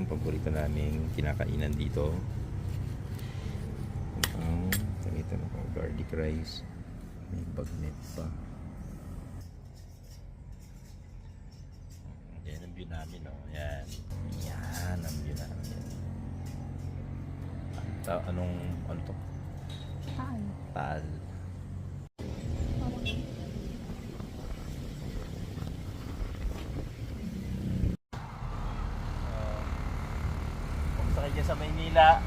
paborito naming kinakainan dito. Ito na po, garlic rice. May bagnet pa. Yan ang view namin, no? Yan. Yan ang view namin. Ano to? Taal. Taal. Kung sakay dyan sa Maynila.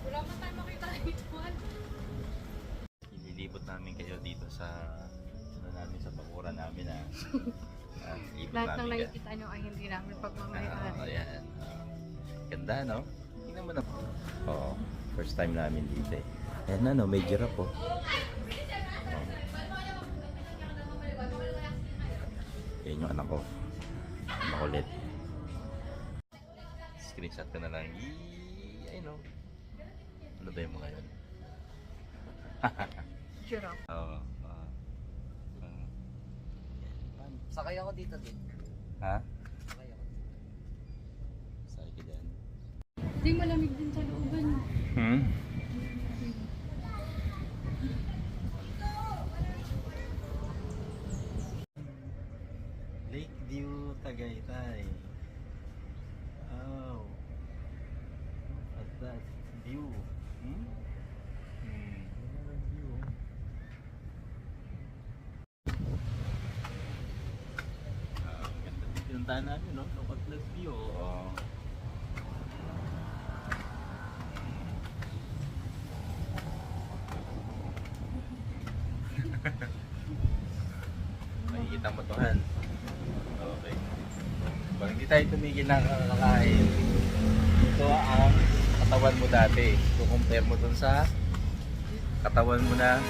Wala pa tayo makita dito. Ililibot namin kayo dito sa namin sa bakuran namin Lahat ng nakikita nyo ay hindi namin pagmamayari. Ayan. Ganda, no? Tingnan mo na. Oo. First time namin dito eh. Ayan na, no? May giraffe po. Yan yung anak ko. Makulit. Screenshot ka na lang. Ayun, no? Ano ba yung mga yun? Giraffe. Oo. Sakay ako dito din. Ha? Sakay ako. Sakay ka dyan. Hindi malamig din sa looban. Lakeview, Tagaytay. Oh. At that view. View. Ganda dito yung tahan namin, no? Look at that view. Oh. Makikita mo to, Han. Okay. Pag hindi tayo tumigil na kakakain, ito ang katawan mo dati. So compare mo dun sa katawan mo na